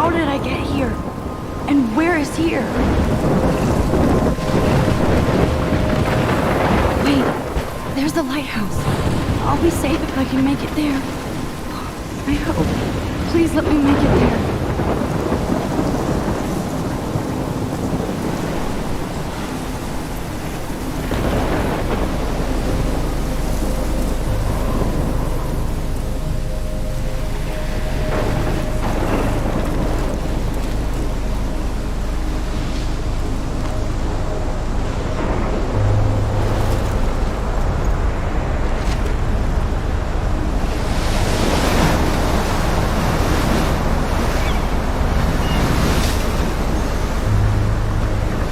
How did I get here? And where is here? Wait, there's the lighthouse. I'll be safe if I can make it there. I hope. Please let me make it there.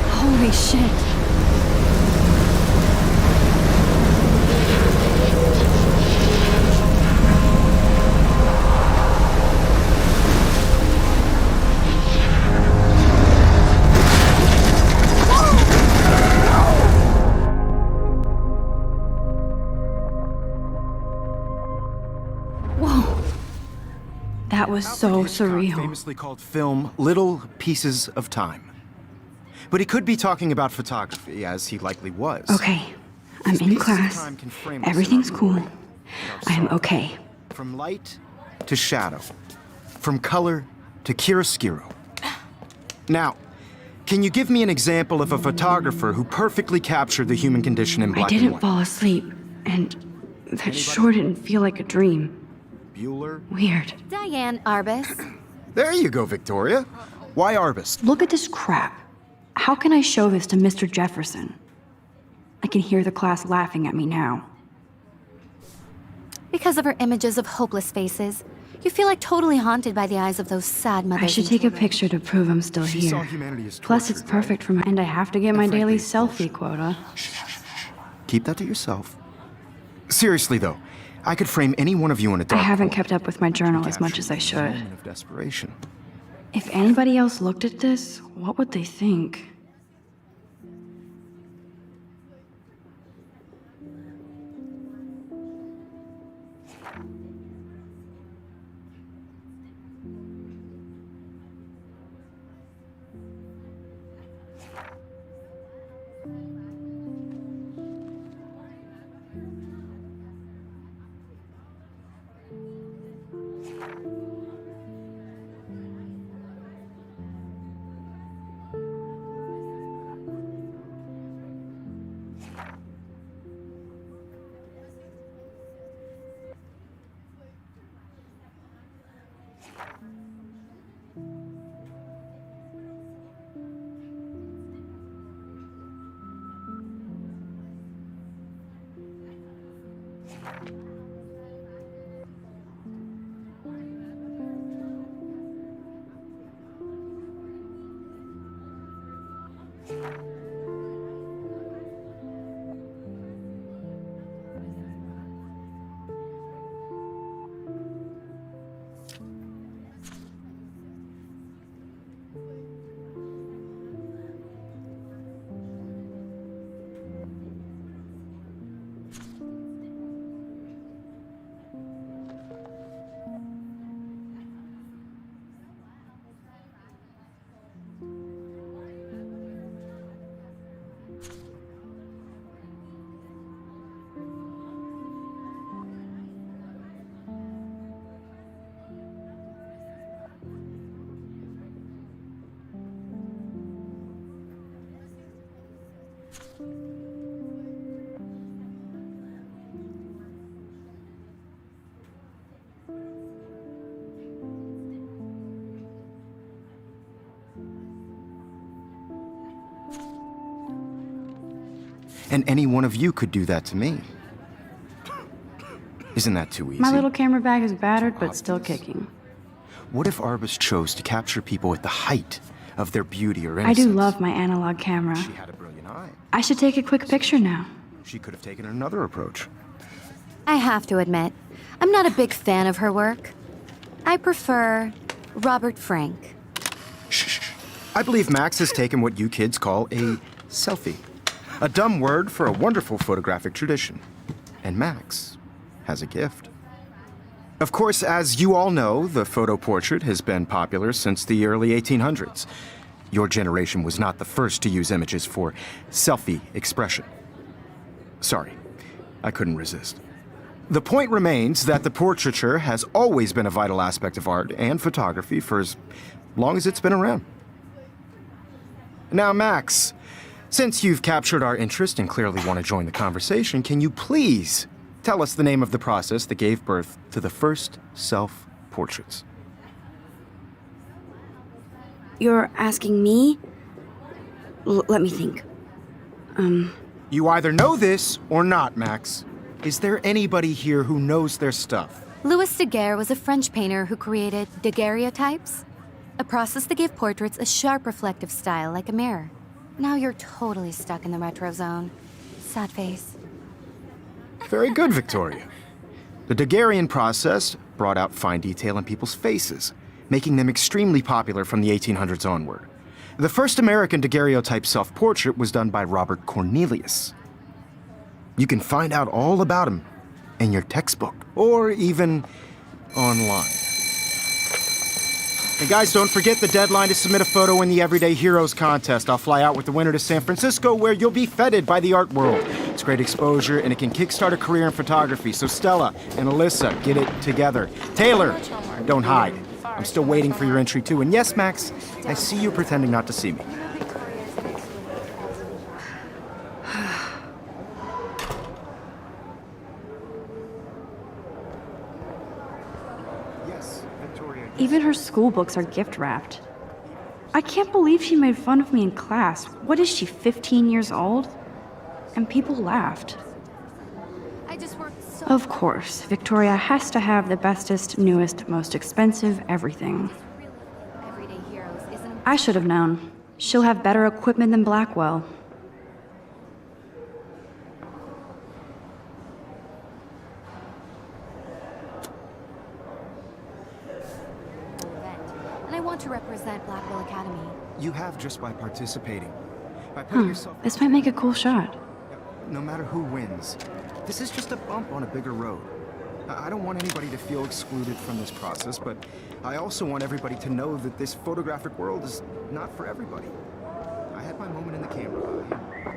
Holy shit. Whoa. That was so surreal. Famously called film Little Pieces of Time. But he could be talking about photography, as he likely was. Okay, I'm in class. Everything's cool. I am okay. From light to shadow. From color to chiaroscuro. Now, can you give me an example of a photographer who perfectly captured the human condition in black and I didn't white? fall asleep, and that sure didn't feel like a dream. Bueller? Weird. Diane Arbus. There you go, Victoria. Why Arbus? Look at this crap. How can I show this to Mr. Jefferson? I can hear the class laughing at me now. Because of her images of hopeless faces, you feel like totally haunted by the eyes of those sad mothers. I should take a picture to prove I'm still She saw here. humanity as Plus, it's tortured, perfect for my... And I have to get my frankly, daily it's selfie quota. Keep that to yourself. Seriously, though, I could frame any one of you in a I dark haven't corner. kept up with my journal as much as I Captured should. in a moment of desperation. If anybody else looked at this, what would they think? And any one of you could do that to me. Isn't that too easy? My little camera bag is battered, but still kicking. What if Arbus chose to capture people at the height of their beauty or I innocence? do love my analog camera. She had a brilliant eye. I should take a quick picture now. She could have taken another approach. I have to admit, I'm not a big fan of her work. I prefer Robert Frank. Shh. I believe Max has taken what you kids call a selfie. A dumb word for a wonderful photographic tradition. And Max has a gift. Of course, as you all know, the photo portrait has been popular since the early 1800s. Your generation was not the first to use images for selfie expression. Sorry, I couldn't resist. The point remains that the portraiture has always been a vital aspect of art and photography for as long as it's been around. Now, Max, since you've captured our interest and clearly want to join the conversation, can you please tell us the name of the process that gave birth to the first self-portraits? You're asking me? Let me think. You either know this or not, Max. Is there anybody here who knows their stuff? Louis Daguerre was a French painter who created daguerreotypes, a process that gave portraits a sharp reflective style like a mirror. Now you're totally stuck in the retro zone. Sad face. Very good, Victoria. The Daguerrean process brought out fine detail in people's faces, making them extremely popular from the 1800s onward. The first American daguerreotype self-portrait was done by Robert Cornelius. You can find out all about him in your textbook, or even online. And guys, don't forget the deadline to submit a photo in the Everyday Heroes contest. I'll fly out with the winner to San Francisco, where you'll be feted by the art world. It's great exposure, and it can kickstart a career in photography. So Stella and Alyssa, get it together. Taylor, don't hide. I'm still waiting for your entry too. And yes, Max, I see you pretending not to see me. Yes, Victoria. Even her school books are gift wrapped. I can't believe she made fun of me in class. What is she, 15 years old? And people laughed. I just worked so Of course, Victoria has to have the bestest, newest, most expensive everything. Everyday Heroes isn't I should have known. She'll have better equipment than Blackwell. event, and I want to represent Blackwell Academy. You have just by participating. By putting yourself... This might make a cool shot. No matter who wins, this is just a bump on a bigger road. I don't want anybody to feel excluded from this process, but I also want everybody to know that this photographic world is not for everybody. I had my moment in the camera eye.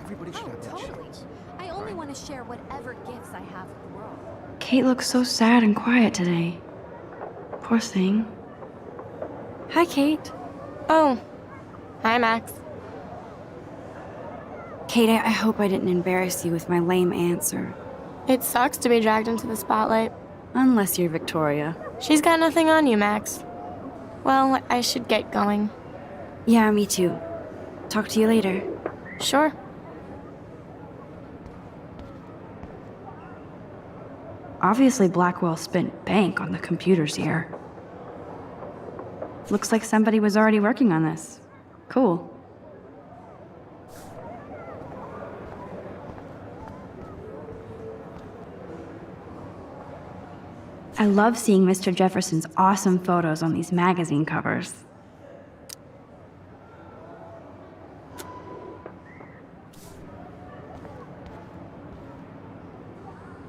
Everybody should have that Totally. chance. I only want to share whatever gifts I have with the world. Kate looks so sad and quiet today. Poor thing. Hi, Kate. Oh. Hi, Max. Kate, I hope I didn't embarrass you with my lame answer. It sucks to be dragged into the spotlight. Unless you're Victoria. She's got nothing on you, Max. Well, I should get going. Yeah, me too. Talk to you later. Sure. Obviously, Blackwell spent bank on the computers here. Looks like somebody was already working on this. Cool. I love seeing Mr. Jefferson's awesome photos on these magazine covers.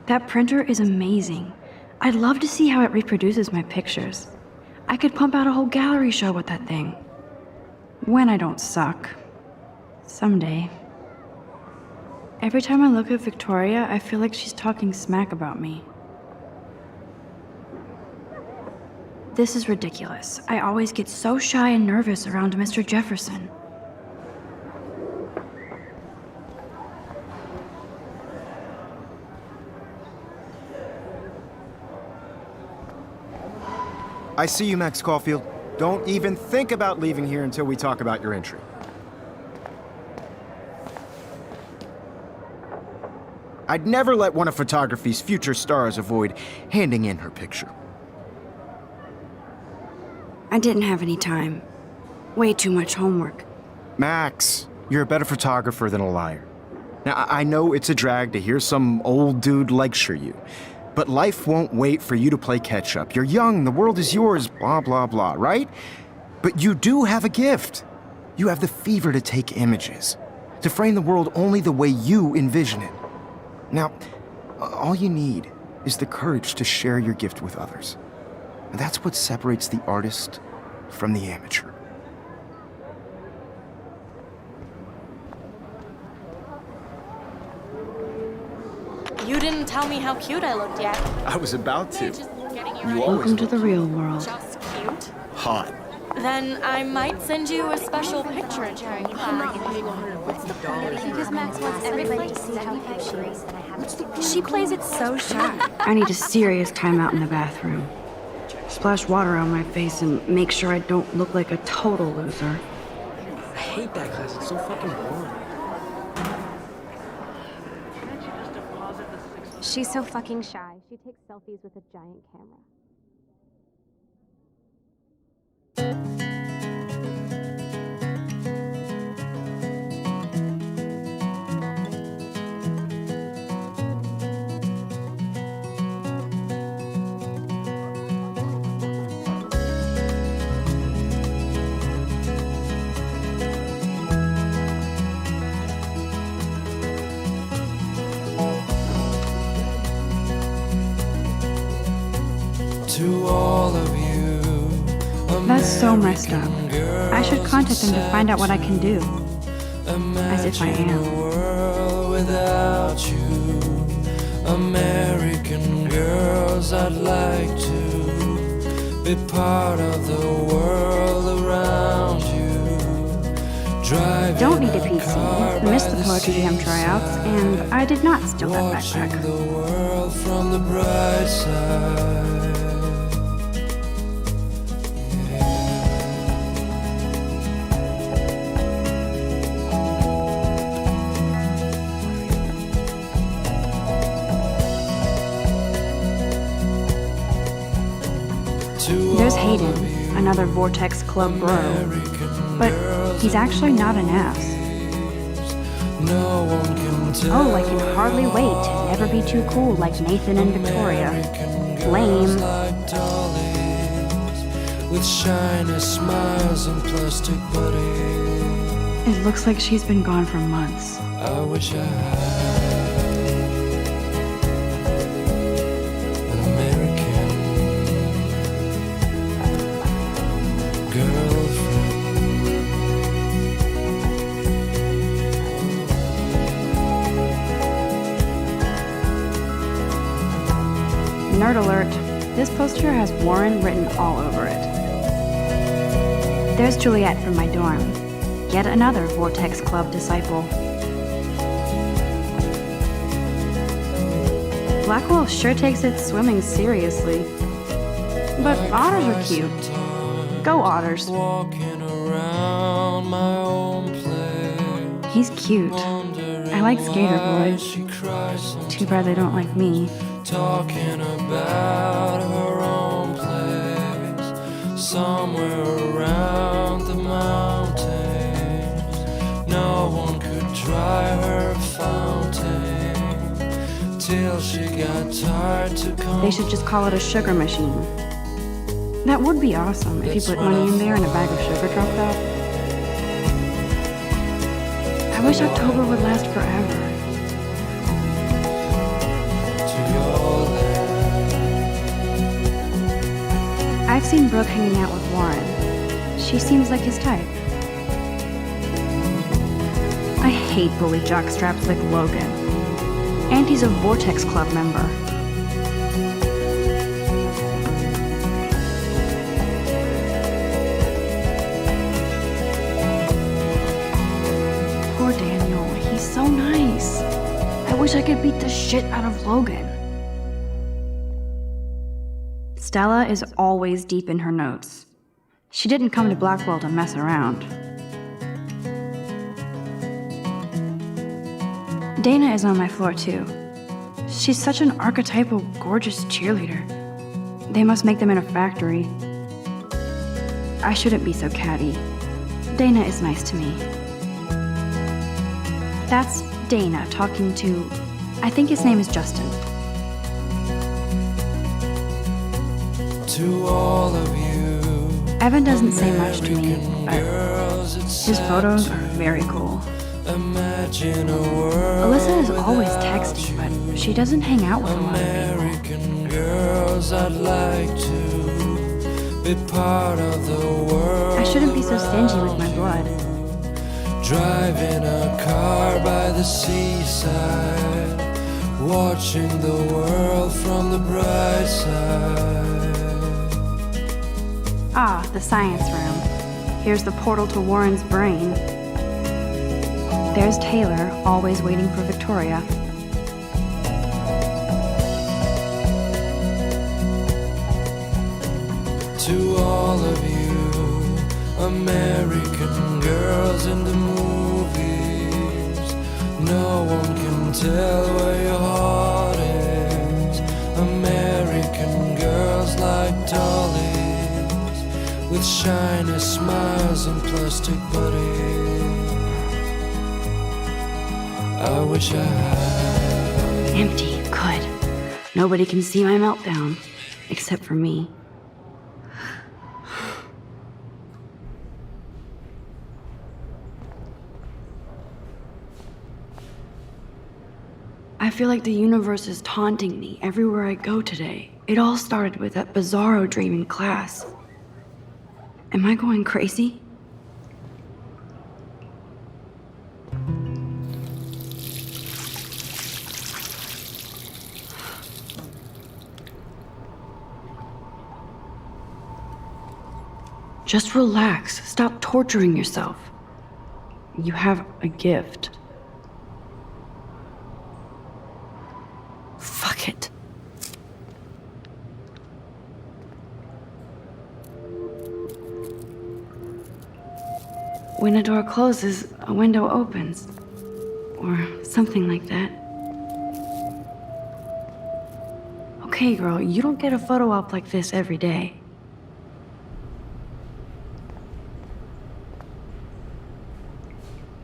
That printer is amazing. I'd love to see how it reproduces my pictures. I could pump out a whole gallery show with that thing. When I don't suck. Someday. Every time I look at Victoria, I feel like she's talking smack about me. This is ridiculous. I always get so shy and nervous around Mr. Jefferson. I see you, Max Caulfield. Don't even think about leaving here until we talk about your entry. I'd never let one of photography's future stars avoid handing in her picture. I didn't have any time. Way too much homework. Max, you're a better photographer than a liar. Now, I know it's a drag to hear some old dude lecture you, but life won't wait for you to play catch-up. You're young, the world is yours, blah, blah, blah, right? But you do have a gift. You have the fever to take images, to frame the world only the way you envision it. Now, all you need is the courage to share your gift with others. And that's what separates the artist from the amateur. You didn't tell me how cute I looked yet. I was about to. Just getting you You ready. always Welcome to look the real world. Just cute. hot. Then I might send you a special picture in turn. Because Max wants everybody to see how cute she is. She plays it so shy. I need a serious timeout in the bathroom. Splash water on my face and make sure I don't look like a total loser. I hate that class. It's so fucking boring. She's so fucking shy. She takes selfies with a giant camera. To all of you, That's so messed up. I should contact them to find out what I can do. As if I imagine a am. world without you. American girls, I'd like to be part of the world around you. Driving Don't need a car PC. by Missed the Poetry Jam sea, tryouts, and I did not steal that watching backpack. the world from the bright side. There's Hayden, another Vortex Club bro. But he's actually not an ass. No one can tell. Oh, I can hardly wait to never be too cool like Nathan and Victoria. Lame. Like dollies, with shiny smiles and plastic buddies. It looks like she's been gone for months. I wish I had an American girlfriend. Nerd alert. This poster has Warren written all over it. There's Juliet from my dorm. Yet another Vortex Club disciple. Blackwell sure takes its swimming seriously. But otters are cute. Go otters. Walking around my own place. He's cute. I like skater boys. She cries Too bad they don't like me. talking about her own place, somewhere around the mountains. No one could dry her fountain till she got tired to come. They should just call it a sugar machine. That would be awesome if you put money in there and a bag of sugar dropped out. I wish October would last forever. I've seen Brooke hanging out with Warren. She seems like his type. I hate bully jockstraps like Logan. And he's a Vortex Club member. Poor Daniel, he's so nice. I wish I could beat the shit out of Logan. Stella is always deep in her notes. She didn't come to Blackwell to mess around. Dana is on my floor too. She's such an archetypal, gorgeous cheerleader. They must make them in a factory. I shouldn't be so catty. Dana is nice to me. That's Dana talking to, I think his name is Justin. To all of you, Evan doesn't say much to me, American but girls, it's his sad photos to are very cool. imagine a world Alyssa is always without texting, you. but she doesn't hang out with a lot of people. American girls, I'd like to be part of the world. I shouldn't be so stingy with my blood. Driving a car by the seaside, watching the world from the bright side. Ah, the science room. Here's the portal to Warren's brain. There's Taylor, always waiting for Victoria. To all of you American girls in the movies, no one can tell where your heart is. American girls like dollies, with shiny smiles and plastic bodies. I wish I had. Empty, good. Nobody can see my meltdown, except for me. I feel like the universe is taunting me everywhere I go today. It all started with that bizarro dream in class. Am I going crazy? Just relax. Stop torturing yourself. You have a gift. Fuck it. When a door closes, a window opens. Or something like that. Okay, girl, you don't get a photo op like this every day.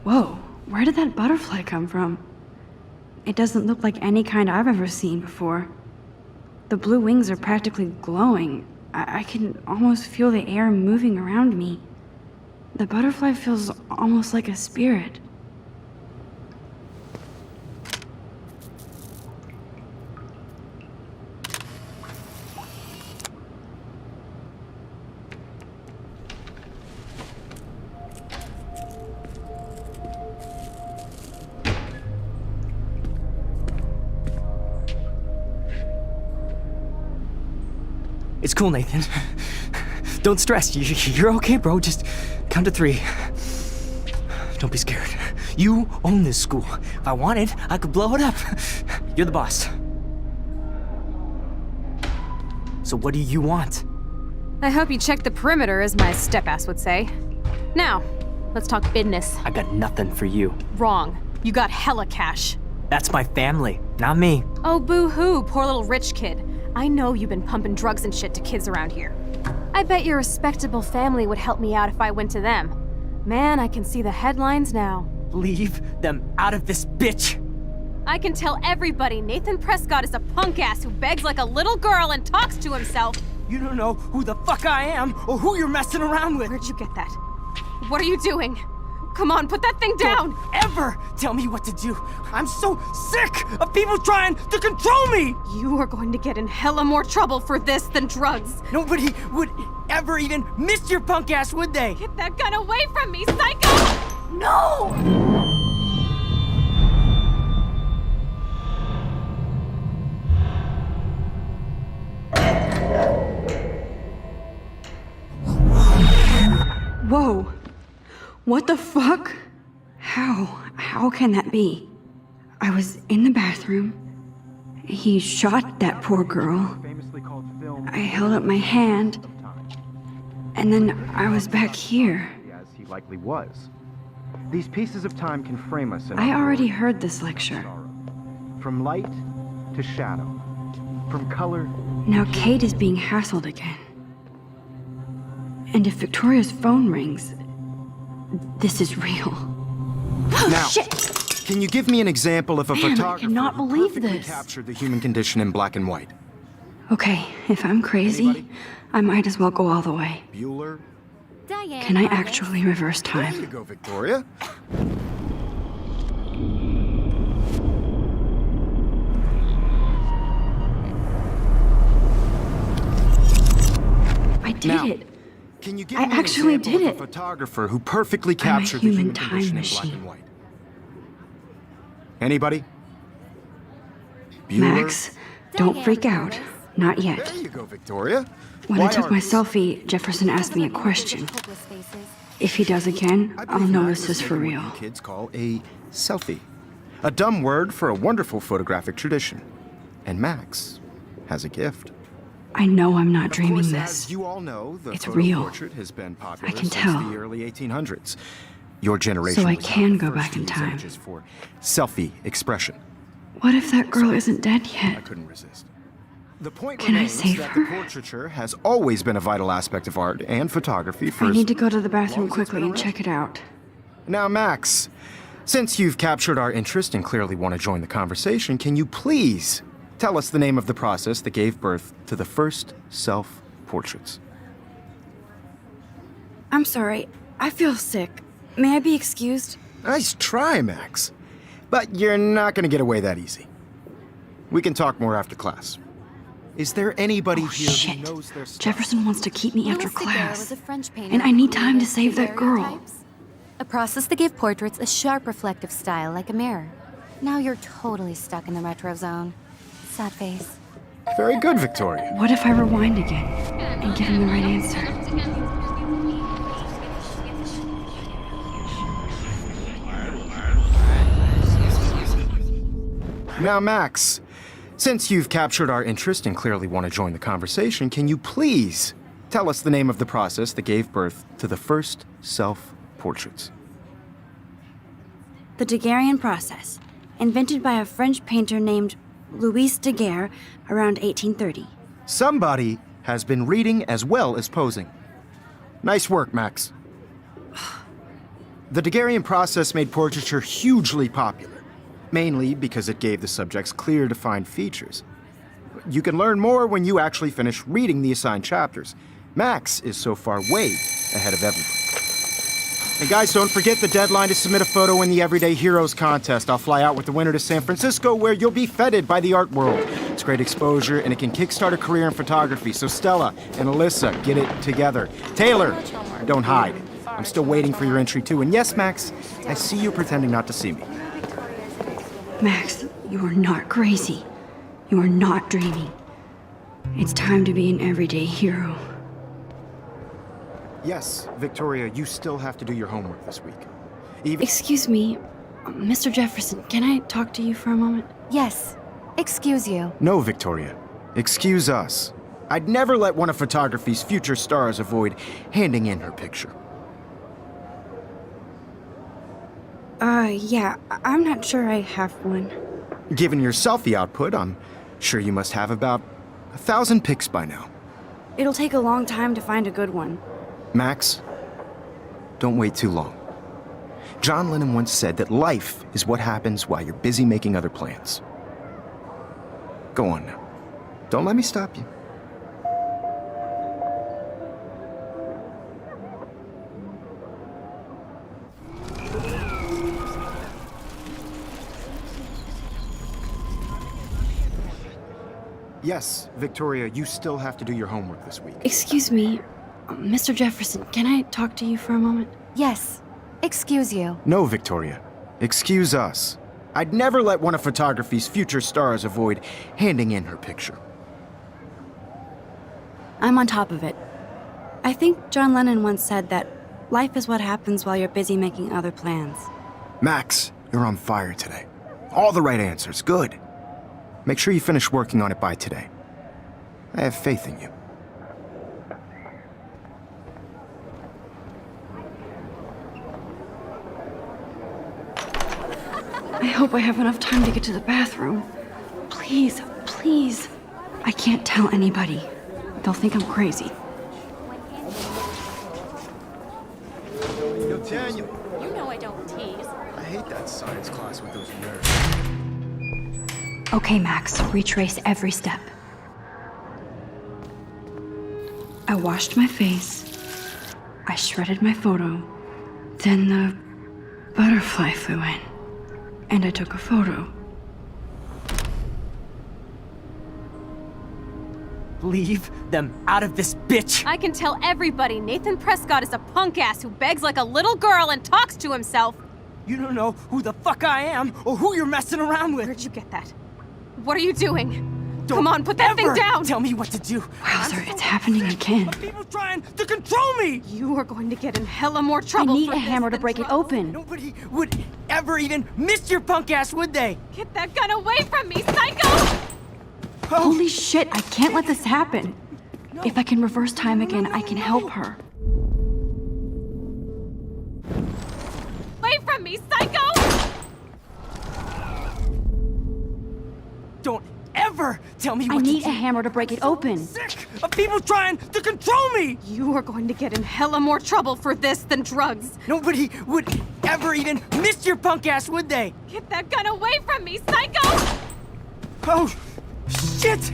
Whoa, where did that butterfly come from? It doesn't look like any kind I've ever seen before. The blue wings are practically glowing. I can almost feel the air moving around me. The butterfly feels almost like a spirit. It's cool, Nathan. Don't stress. You're okay, bro. Just count to 3. Don't be scared. You own this school. If I wanted, I could blow it up. You're the boss. So what do you want? I hope you checked the perimeter, as my step-ass would say. Now, let's talk business. I got nothing for you. Wrong. You got hella cash. That's my family, not me. Oh, boo-hoo, poor little rich kid. I know you've been pumping drugs and shit to kids around here. I bet your respectable family would help me out if I went to them. Man, I can see the headlines now. Leave them out of this bitch! I can tell everybody Nathan Prescott is a punk ass who begs like a little girl and talks to himself. You don't know who the fuck I am or who you're messing around with. Where'd you get that? What are you doing? Come on, put that thing down! Don't ever tell me what to do. I'm so sick of people trying to control me! You are going to get in hella more trouble for this than drugs. Nobody would ever even miss your punk ass, would they? Get that gun away from me, psycho! No! Whoa. What the fuck? How can that be? I was in the bathroom. He shot that poor girl. I held up my hand. And then I was back here. As he likely was. These pieces of time can frame us in I our already world. heard this lecture. From light to shadow. From color. Now Kate is being hassled again. And if Victoria's phone rings, this is real. Now, Shit! can you give me an example of a Man, I photographer cannot who believe perfectly this. captured the human condition in black and white? Okay, if I'm crazy, Anybody? I might as well go all the way. Bueller? Diane. Can I Margaret. actually reverse There you time? go, Victoria. did Now, it. Can you give I me an actually example did of it. a photographer who perfectly I'm a captured the human human time condition in black machine. and white? Anybody? Bueller? Max, don't freak out. Not yet. There you go, Victoria. When I Why took my artists? selfie, Jefferson asked me a question. If he does again, I I'll believe know Max this is is for making real. what you kids call a selfie. A dumb word for a wonderful photographic tradition. And Max has a gift. I know I'm not Of dreaming course, this. as you all know, the It's photo real. portrait has been popular I can since tell. the early 1800s. Your generation So I was not can the go first back to in use time. images for selfie expression. What if that girl isn't dead I yet? couldn't resist. The point Can I remains save that her? the portraiture has always been a vital aspect of art and photography for I as need to go to the bathroom long as it's quickly been and around. check it out. Now, Max, since you've captured our interest and clearly want to join the conversation, can you please tell us the name of the process that gave birth to the first self-portraits? I'm sorry. I feel sick. May I be excused? Nice try, Max. But you're not going to get away that easy. We can talk more after class. Is there anybody Oh, here shit. who knows their stuff? Jefferson wants to keep me after Louis Daguerre class. was a French painter And I who need time to created save that girl. daguerreotypes, a process that gave portraits a sharp reflective style like a mirror. Now you're totally stuck in the retro zone. Sad face. Very good, Victoria. What if I rewind again and give him the right answer? Now, Max, since you've captured our interest and clearly want to join the conversation, can you please tell us the name of the process that gave birth to the first self-portraits? The Daguerrean process, invented by a French painter named Louis Daguerre around 1830. Somebody has been reading as well as posing. Nice work, Max. The Daguerrean process made portraiture hugely popular, mainly because it gave the subjects clear, defined features. You can learn more when you actually finish reading the assigned chapters. Max is so far way ahead of everybody. And guys, don't forget the deadline to submit a photo in the Everyday Heroes contest. I'll fly out with the winner to San Francisco, where you'll be feted by the art world. It's great exposure, and it can kickstart a career in photography. So Stella and Alyssa, get it together. Taylor, don't hide. I'm still waiting for your entry too. And yes, Max, I see you pretending not to see me. Max, you are not crazy. You are not dreaming. It's time to be an everyday hero. Yes, Victoria, you still have to do your homework this week. Even Excuse me, Mr. Jefferson, can I talk to you for a moment? Yes. Excuse you. No, Victoria. Excuse us. I'd never let one of photography's future stars avoid handing in her picture. Yeah, I'm not sure I have one. Given your selfie output, I'm sure you must have about 1,000 pics by now. It'll take a long time to find a good one. Max, don't wait too long. John Lennon once said that life is what happens while you're busy making other plans. Go on now. Don't let me stop you. Yes, Victoria, you still have to do your homework this week. Excuse me, Mr. Jefferson, can I talk to you for a moment? Yes. Excuse you. No, Victoria. Excuse us. I'd never let one of photography's future stars avoid handing in her picture. I'm on top of it. I think John Lennon once said that life is what happens while you're busy making other plans. Max, you're on fire today. All the right answers. Good. Make sure you finish working on it by today. I have faith in you. I hope I have enough time to get to the bathroom. Please, please. I can't tell anybody. They'll think I'm crazy. Yo, Daniel. You know I don't tease. I hate that science class with those nerds. Okay, Max, retrace every step. I washed my face. I shredded my photo. Then the butterfly flew in. And I took a photo. Leave them out of this bitch! I can tell everybody Nathan Prescott is a punk ass who begs like a little girl and talks to himself. You don't know who the fuck I am or who you're messing around with. Where'd you get that? What are you doing? Don't Come on, put that thing ever down! Tell me what to do. Wowzer, it's happening again. People trying to control me! You are going to get in hella more I trouble need for a this hammer to than break it drugs. open. Nobody would ever even miss your punk ass, would they? Get that gun away from me, psycho! Holy shit, I can't let this happen. If I can reverse time again, I can help her. Away from me, psycho! Don't ever tell me I what to need do. a hammer to break it open. Sick of people trying to control me! You are going to get in hella more trouble for this than drugs. Nobody would ever even miss your punk ass, would they? Get that gun away from me, psycho! Oh, shit!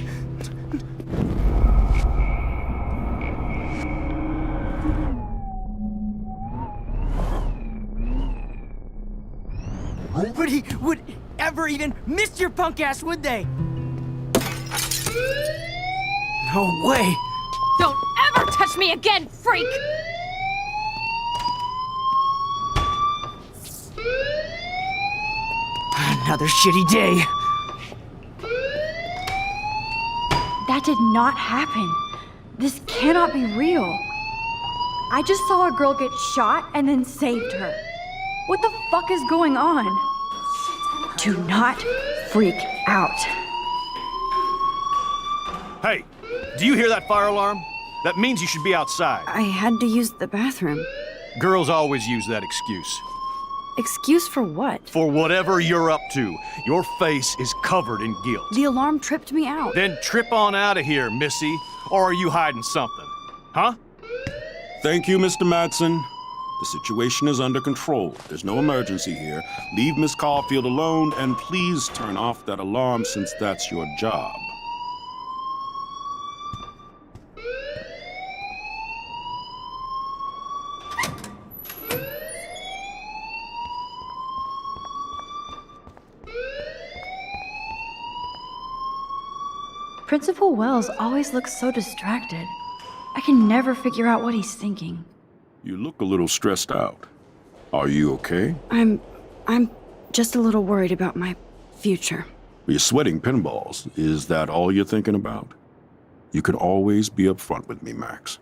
Nobody would ever even miss your punk ass, would they? No way! Don't ever touch me again, freak! Another shitty day. That did not happen. This cannot be real. I just saw a girl get shot and then saved her. What the fuck is going on? Do not freak out. Hey, do you hear that fire alarm? That means you should be outside. I had to use the bathroom. Girls always use that excuse. Excuse for what? For whatever you're up to, your face is covered in guilt. The alarm tripped me out. Then trip on out of here, Missy. Or are you hiding something? Huh? Thank you, Mr. Madsen. The situation is under control. There's no emergency here. Leave Miss Caulfield alone, and please turn off that alarm since that's your job. Principal Wells always looks so distracted. I can never figure out what he's thinking. You look a little stressed out. Are you okay? I'm just a little worried about my future. You're sweating pinballs. Is that all you're thinking about? You can always be upfront with me, Max.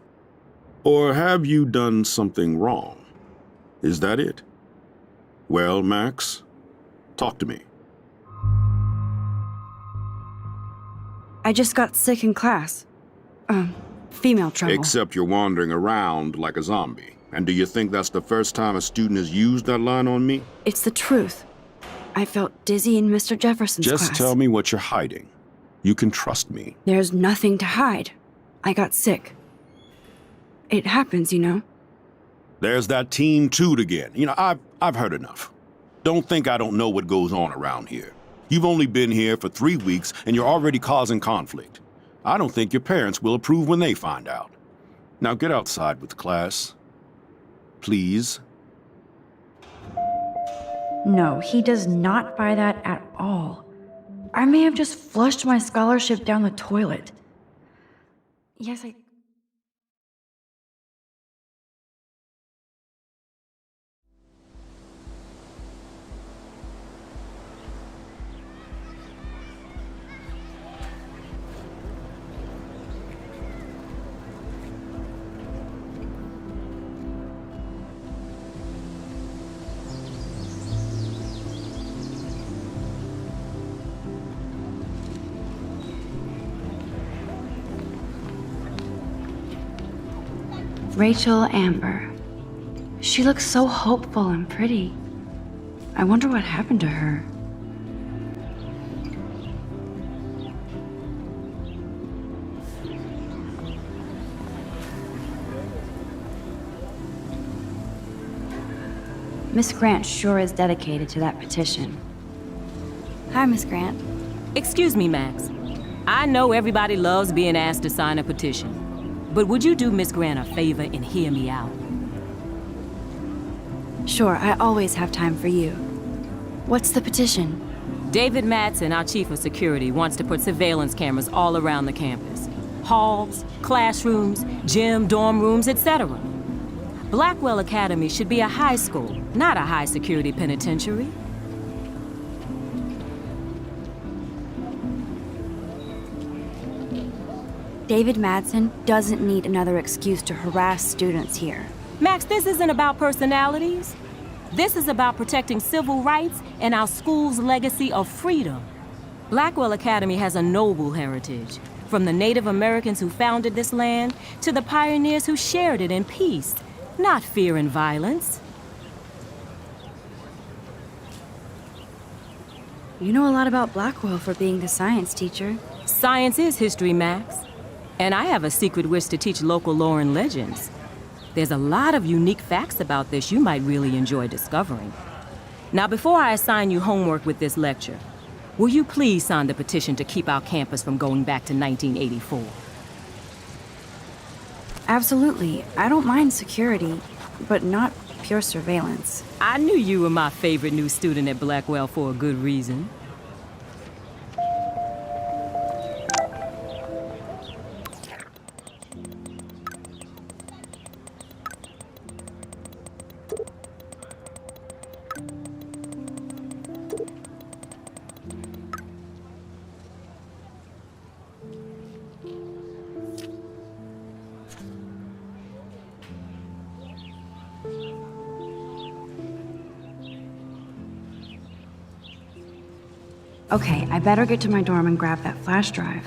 Or have you done something wrong? Is that it? Well, Max, talk to me. I just got sick in class. Female trouble. Except you're wandering around like a zombie. And do you think that's the first time a student has used that line on me? It's the truth. I felt dizzy in Mr. Jefferson's class. Just tell me what you're hiding. You can trust me. There's nothing to hide. I got sick. It happens, you know. There's that teen toot again. You know, I've heard enough. Don't think I don't know what goes on around here. You've only been here for 3 weeks and you're already causing conflict. I don't think your parents will approve when they find out. Now get outside with class. Please. No, he does not buy that at all. I may have just flushed my scholarship down the toilet. Yes, I... Rachel Amber. She looks so hopeful and pretty. I wonder what happened to her. Miss Grant sure is dedicated to that petition. Hi, Miss Grant. Excuse me, Max. I know everybody loves being asked to sign a petition. But would you do Miss Grant a favor and hear me out? Sure, I always have time for you. What's the petition? David Madsen, our chief of security, wants to put surveillance cameras all around the campus. halls, classrooms, gym, dorm rooms, etc. Blackwell Academy should be a high school, not a high-security penitentiary. David Madsen doesn't need another excuse to harass students here. Max, this isn't about personalities. This is about protecting civil rights and our school's legacy of freedom. Blackwell Academy has a noble heritage, from the Native Americans who founded this land to the pioneers who shared it in peace, not fear and violence. You know a lot about Blackwell for being the science teacher. Science is history, Max. And I have a secret wish to teach local lore and legends. There's a lot of unique facts about this you might really enjoy discovering. Now, before I assign you homework with this lecture, will you please sign the petition to keep our campus from going back to 1984? Absolutely. I don't mind security, but not pure surveillance. I knew you were my favorite new student at Blackwell for a good reason. Okay, I better get to my dorm and grab that flash drive.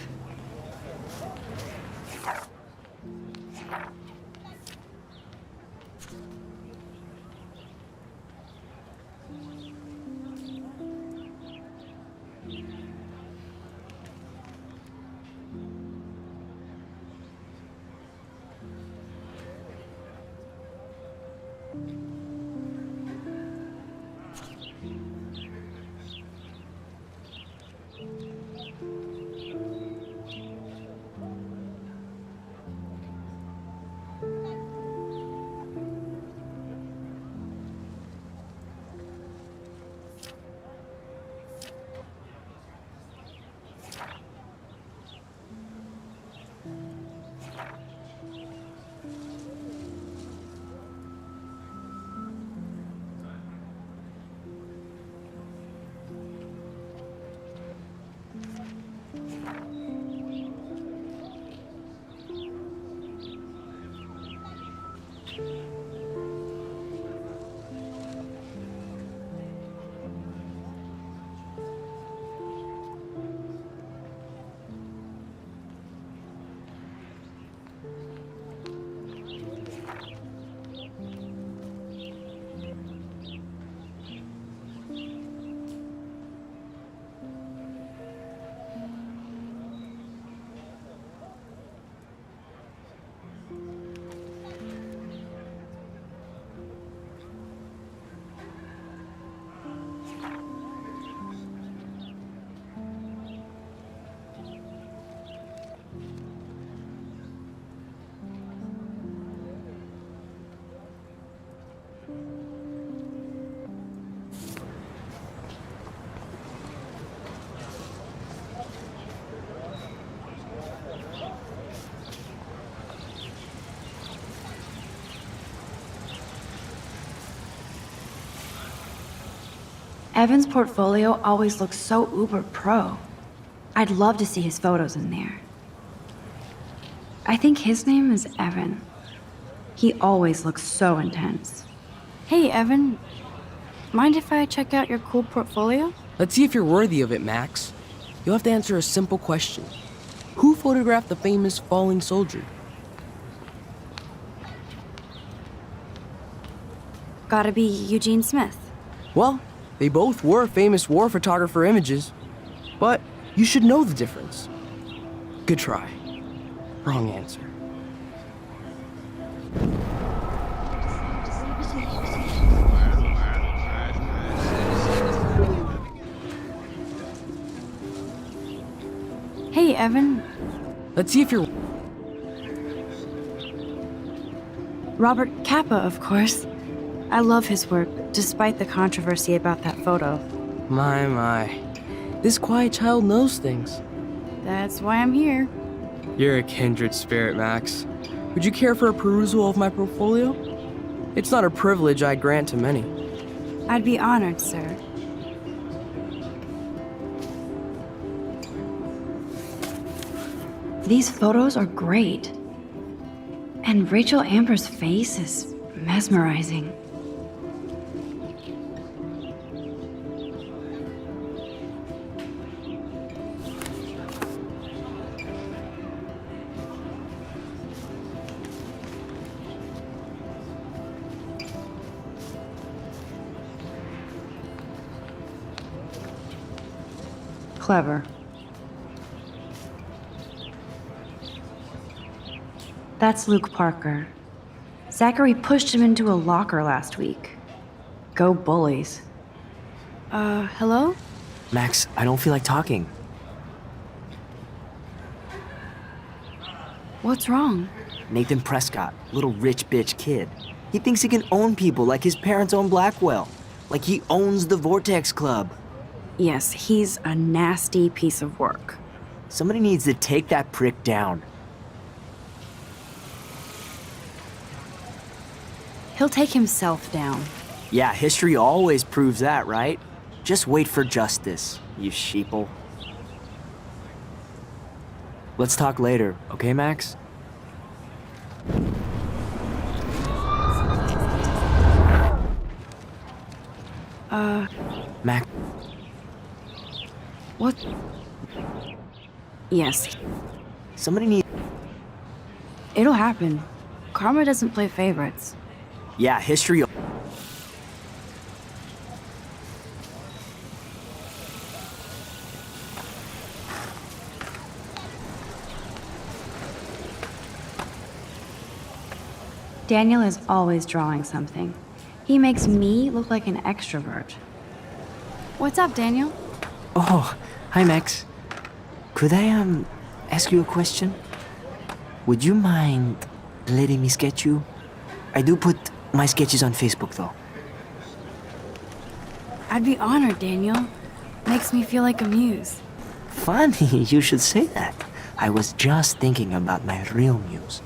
Evan's portfolio always looks so uber pro. I'd love to see his photos in there. I think his name is Evan. He always looks so intense. Hey, Evan. Mind if I check out your cool portfolio? Let's see if you're worthy of it, Max. You'll have to answer a simple question. Who photographed the famous falling soldier? Gotta be Eugene Smith. Well, they both were famous war photographer images, but you should know the difference. Good try. Wrong answer. Hey, Evan. Let's see if you're... Robert Capa, of course. I love his work, despite the controversy about that photo. My. This quiet child knows things. That's why I'm here. You're a kindred spirit, Max. Would you care for a perusal of my portfolio? It's not a privilege I grant to many. I'd be honored, sir. These photos are great. And Rachel Amber's face is mesmerizing. Clever. That's Luke Parker. Zachary pushed him into a locker last week. Go bullies. Hello? Max, I don't feel like talking. What's wrong? Nathan Prescott, little rich bitch kid. He thinks he can own people like his parents own Blackwell. Like he owns the Vortex Club. Yes, he's a nasty piece of work. Somebody needs to take that prick down. He'll take himself down. Yeah, history always proves that, right? Just wait for justice, you sheeple. Let's talk later, okay, Max? Max. What? Yes. Somebody needs... It'll happen. Karma doesn't play favorites. Yeah, history... Daniel is always drawing something. He makes me look like an extrovert. What's up, Daniel? Oh, hi, Max. Could I, ask you a question? Would you mind letting me sketch you? I do put my sketches on Facebook, though. I'd be honored, Daniel. Makes me feel like a muse. Funny you should say that. I was just thinking about my real muse.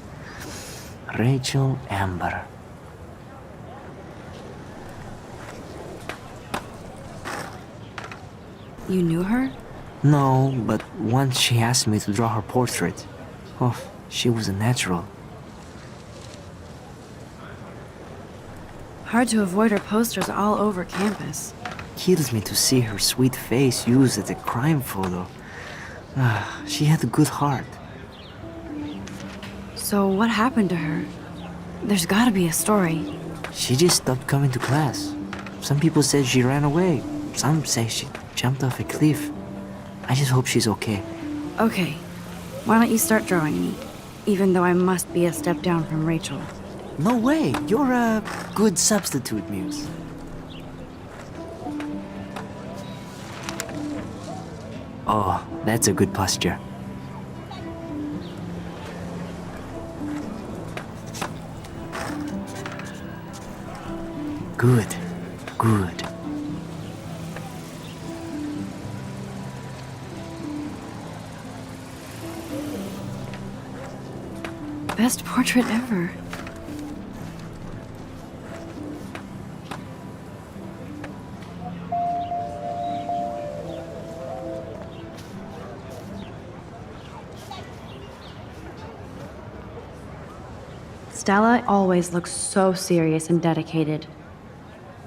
Rachel Amber. You knew her? No, but once she asked me to draw her portrait. Oh, she was a natural. Hard to avoid her posters all over campus. Kills me to see her sweet face used as a crime photo. She had a good heart. So what happened to her? There's gotta be a story. She just stopped coming to class. Some people said she ran away. Some say she jumped off a cliff. I just hope she's okay. Okay. Why don't you start drawing me? Even though I must be a step down from Rachel. No way. You're a good substitute, Muse. Oh, that's a good posture. Good. Good. Best portrait ever. Stella always looks so serious and dedicated.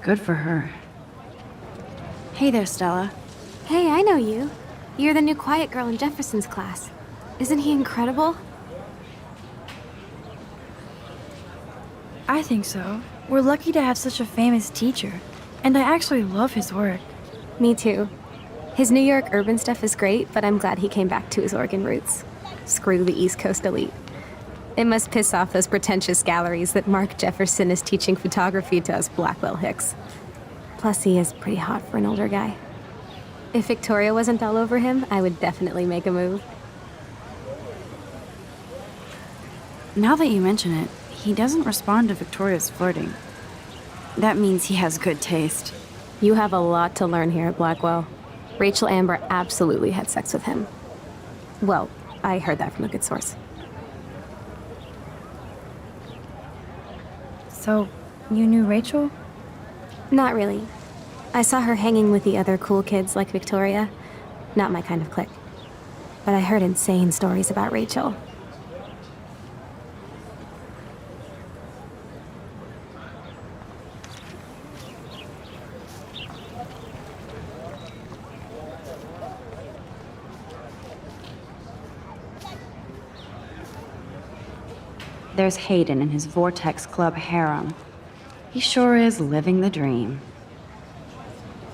Good for her. Hey there, Stella. Hey, I know you. You're the new quiet girl in Jefferson's class. Isn't he incredible? I think so. We're lucky to have such a famous teacher. And I actually love his work. Me too. His New York urban stuff is great, but I'm glad he came back to his Oregon roots. Screw the East Coast elite. It must piss off those pretentious galleries that Mark Jefferson is teaching photography to us Blackwell hicks. Plus, he is pretty hot for an older guy. If Victoria wasn't all over him, I would definitely make a move. Now that you mention it, he doesn't respond to Victoria's flirting. That means he has good taste. You have a lot to learn here at Blackwell. Rachel Amber absolutely had sex with him. Well, I heard that from a good source. So, you knew Rachel? Not really. I saw her hanging with the other cool kids like Victoria. Not my kind of clique. But I heard insane stories about Rachel. There's Hayden and his Vortex Club harem. He sure is living the dream.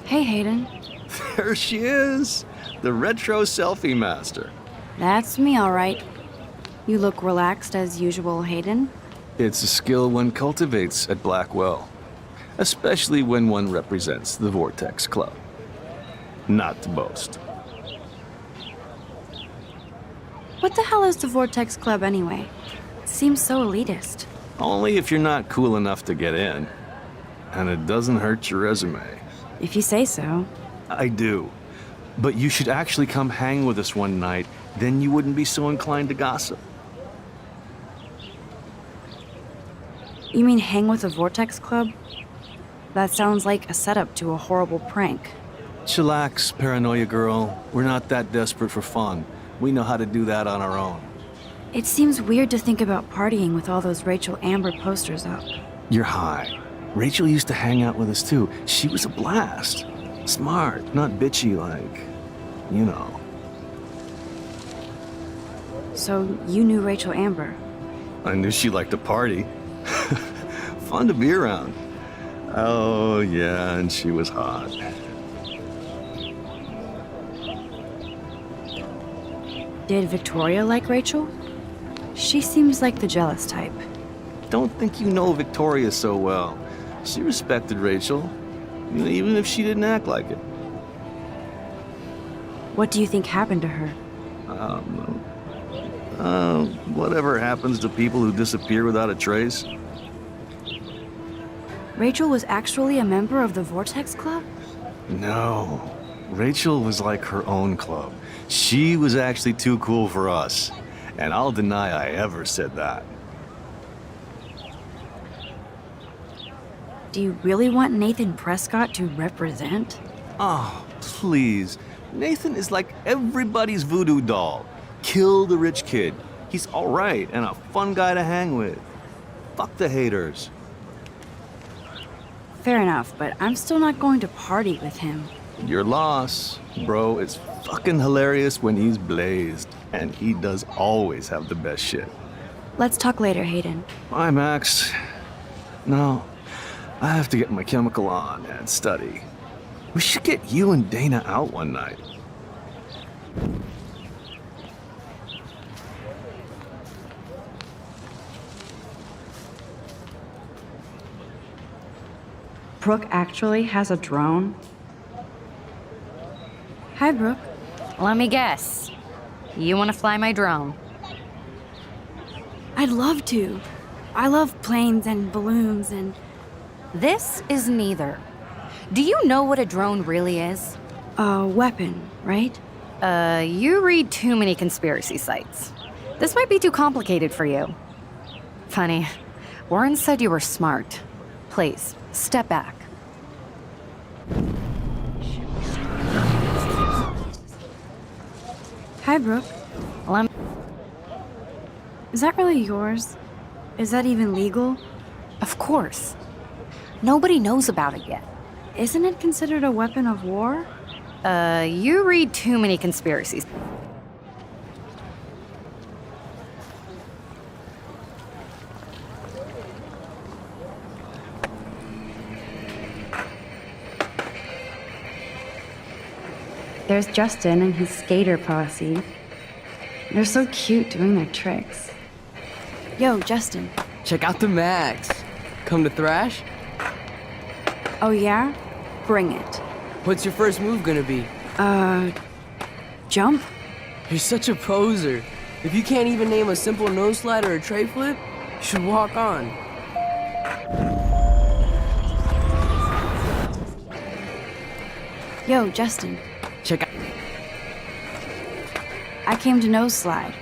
Hey, Hayden. There she is, the retro selfie master. That's me, all right. You look relaxed as usual, Hayden. It's a skill one cultivates at Blackwell, especially when one represents the Vortex Club. Not to boast. What the hell is the Vortex Club anyway? It seems so elitist. Only if you're not cool enough to get in. And it doesn't hurt your resume. If you say so. I do. But you should actually come hang with us one night, then you wouldn't be so inclined to gossip. You mean hang with the Vortex Club? That sounds like a setup to a horrible prank. Chillax, paranoia girl. We're not that desperate for fun. We know how to do that on our own. It seems weird to think about partying with all those Rachel Amber posters up. You're high. Rachel used to hang out with us too. She was a blast. Smart, not bitchy like, you know. So you knew Rachel Amber? I knew she liked to party. Fun to be around. Oh, yeah, and she was hot. Did Victoria like Rachel? She seems like the jealous type. Don't think you know Victoria so well. She respected Rachel, even if she didn't act like it. What do you think happened to her? Whatever happens to people who disappear without a trace. Rachel was actually a member of the Vortex Club? No. Rachel was like her own club. She was actually too cool for us. And I'll deny I ever said that. Do you really want Nathan Prescott to represent? Oh, please. Nathan is like everybody's voodoo doll. Kill the rich kid. He's all right and a fun guy to hang with. Fuck the haters. Fair enough, but I'm still not going to party with him. Your loss, bro. It's fucking hilarious when he's blazed. And he does always have the best shit. Let's talk later, Hayden. Bye, Max. No, I have to get my chemical on and study. We should get you and Dana out one night. Brooke actually has a drone? Hi, Brooke. Let me guess. You want to fly my drone? I'd love to. I love planes and balloons and... This is neither. Do you know what a drone really is? A weapon, right? You read too many conspiracy sites. This might be too complicated for you. Funny, Warren said you were smart. Please, step back. Hi, Brooke. Is that really yours? Is that even legal? Of course. Nobody knows about it yet. Isn't it considered a weapon of war? You read too many conspiracies. There's Justin and his skater posse. They're so cute doing their tricks. Yo, Justin. Check out the Max. Come to thrash? Oh yeah? Bring it. What's your first move gonna be? Jump? You're such a poser. If you can't even name a simple nose slide or a tray flip, you should walk on. Yo, Justin. Check out. I came to nose slide.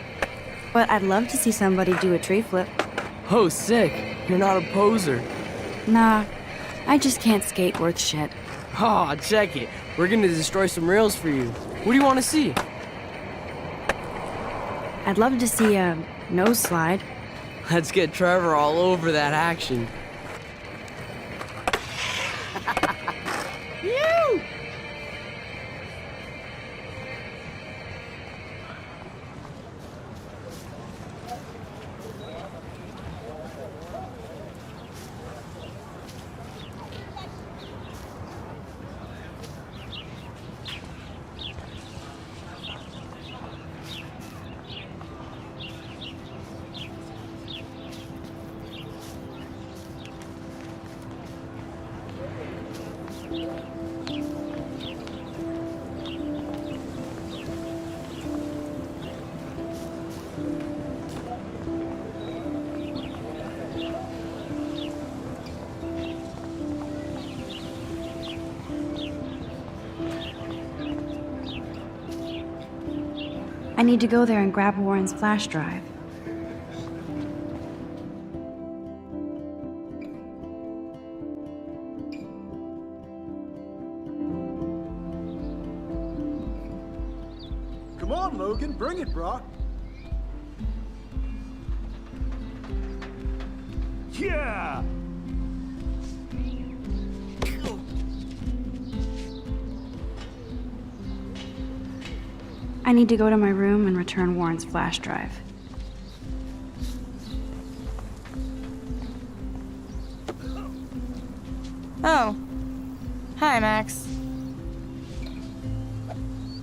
But I'd love to see somebody do a tree flip. Oh, sick. You're not a poser. Nah, I just can't skate worth shit. Aw, check it. We're gonna destroy some rails for you. What do you want to see? I'd love to see a nose slide. Let's get Trevor all over that action. I need to go there and grab Warren's flash drive. Come on, Logan, bring it, brah. Yeah! I need to go to my room and return Warren's flash drive. Oh. Hi, Max.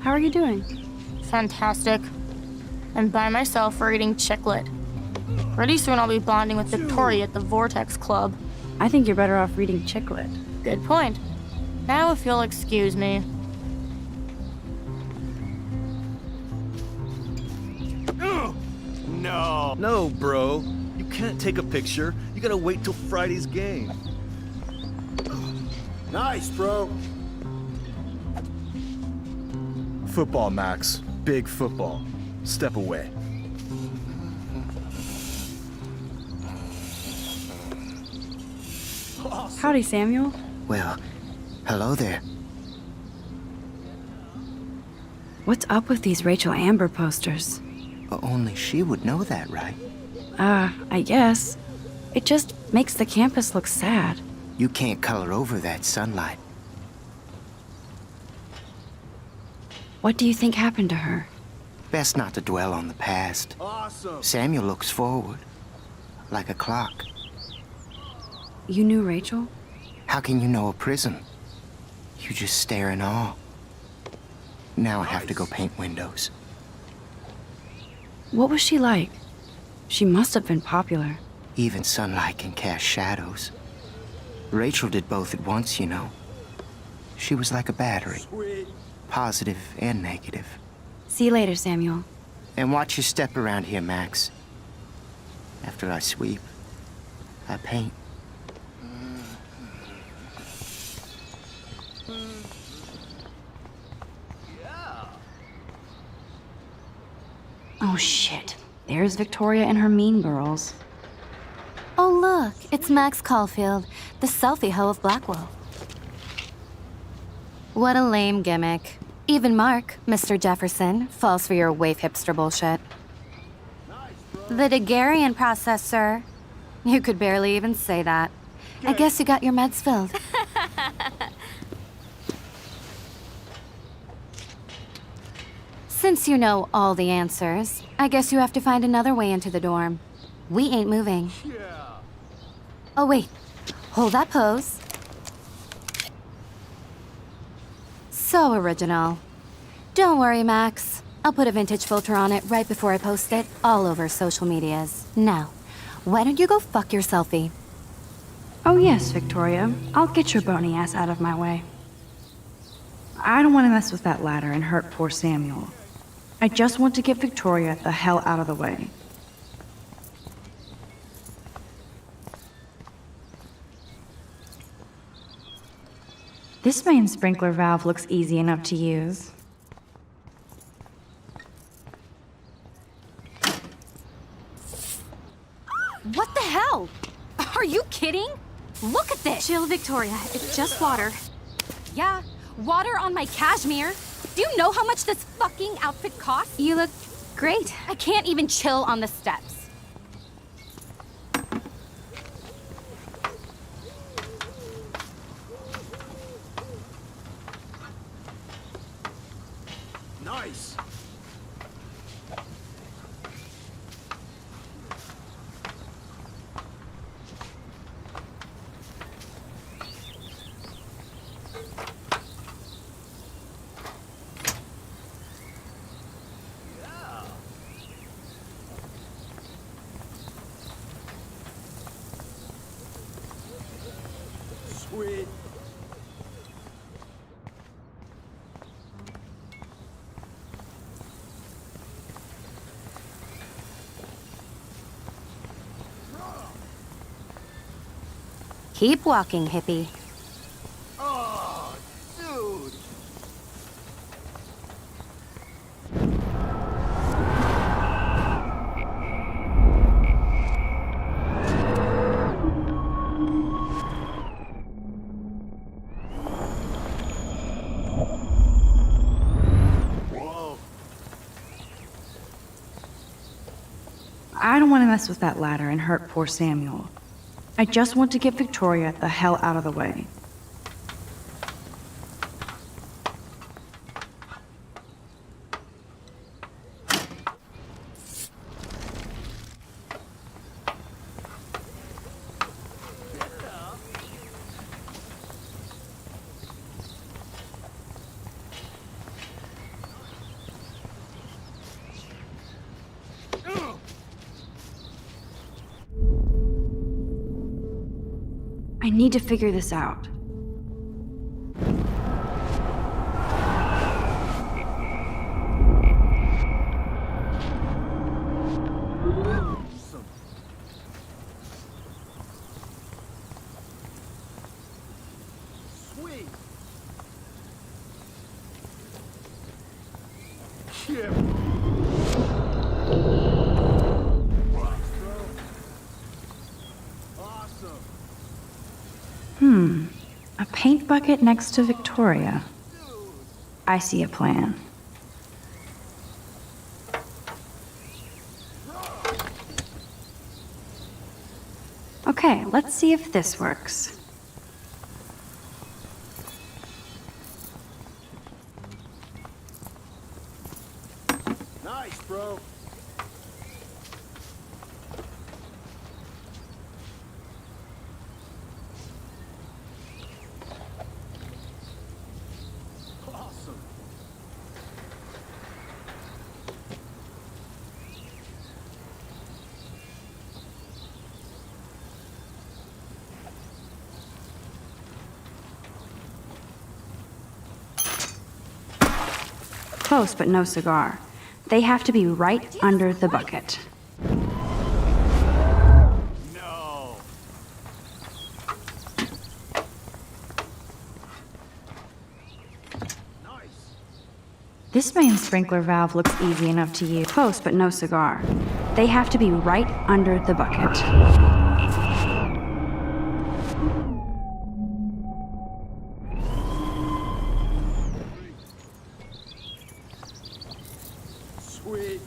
How are you doing? Fantastic. I'm by myself reading Chicklet. Pretty soon I'll be bonding with Victoria at the Vortex Club. I think you're better off reading Chicklet. Good point. Now if you'll excuse me. No. No, bro. You can't take a picture. You gotta wait till Friday's game. Nice, bro. Football, Max. Big football. Step away. Howdy, Samuel. Well, hello there. What's up with these Rachel Amber posters? Only she would know that, right? I guess. It just makes the campus look sad. You can't color over that sunlight. What do you think happened to her? Best not to dwell on the past. Awesome. Samuel looks forward, like a clock. You knew Rachel? How can you know a prism? You just stare in awe. Now I have to go paint windows. What was she like? She must have been popular. Even sunlight can cast shadows. Rachel did both at once, you know. She was like a battery. Sweet. Positive and negative. See you later, Samuel. And watch your step around here, Max. After I sweep, I paint. Oh shit. There's Victoria and her mean girls. Oh, look, it's Max Caulfield, the selfie hoe of Blackwell. What a lame gimmick. Even Mark, Mr. Jefferson, falls for your waif hipster bullshit. The Daguerrean process, sir. You could barely even say that. I guess you got your meds filled. Since you know all the answers, I guess you have to find another way into the dorm. We ain't moving. Oh, wait. Hold that pose. So original. Don't worry, Max. I'll put a vintage filter on it right before I post it all over social medias. Now, why don't you go fuck your selfie? Oh yes, Victoria. I'll get your bony ass out of my way. I don't want to mess with that ladder and hurt poor Samuel. I just want to get Victoria the hell out of the way. This main sprinkler valve looks easy enough to use. chill, Victoria. It's just water. Yeah, water on my cashmere. Do you know how much this fucking outfit costs? You look great. I can't even chill on the steps. Nice. Sweet. Keep walking, hippie. Oh, dude. Whoa. I don't want to mess with that ladder and hurt poor Samuel. I just want to get Victoria the hell out of the way. I need to figure this out. Sweet. Chip. Awesome. A paint bucket next to Victoria. I see a plan. Okay, let's see if this works. Nice, bro. Awesome. Close, but no cigar. They have to be right under the bucket. No. Nice. This main sprinkler valve looks easy enough to use. Close, but no cigar. They have to be right under the bucket. Sweet.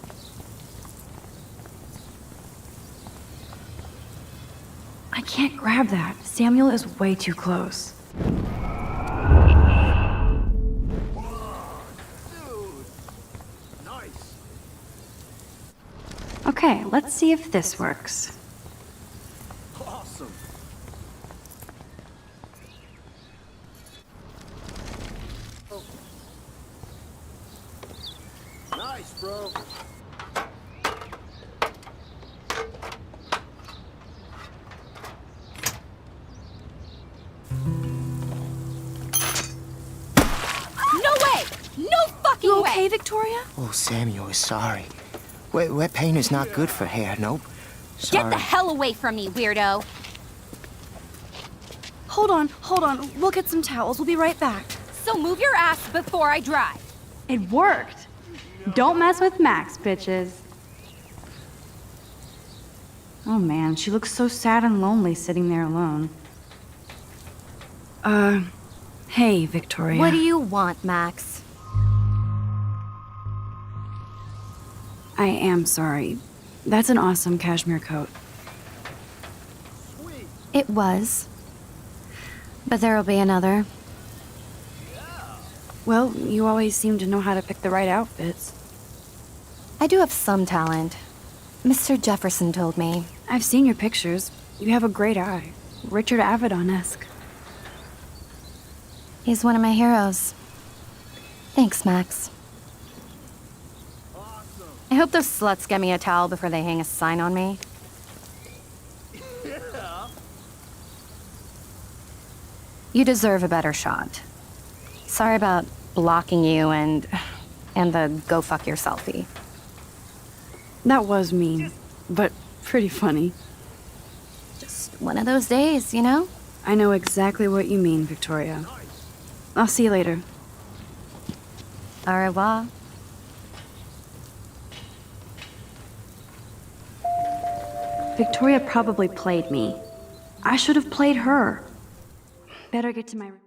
I can't grab that. Samuel is way too close. Dude. Nice. Okay, let's see if this works. Awesome. Nice, bro. No way! No fucking You way! okay, Victoria? Oh, Samuel is sorry. Wet paint is not good for hair, nope. Sorry. Get the hell away from me, weirdo! Hold on. We'll get some towels. We'll be right back. So move your ass before I drive. It worked. Don't mess with Max, bitches. Oh man, she looks so sad and lonely sitting there alone. Hey, Victoria. What do you want, Max? I am sorry. That's an awesome cashmere coat. It was. But there'll be another. Well, you always seem to know how to pick the right outfits. I do have some talent. Mr. Jefferson told me. I've seen your pictures. You have a great eye. Richard Avedon-esque. He's one of my heroes. Thanks, Max. I hope those sluts get me a towel before they hang a sign on me. You deserve a better shot. Sorry about blocking you and the go fuck your selfie. That was mean, but pretty funny. Just one of those days, you know? I know exactly what you mean, Victoria. I'll see you later. Au revoir. Victoria probably played me. I should have played her. Better get to my room.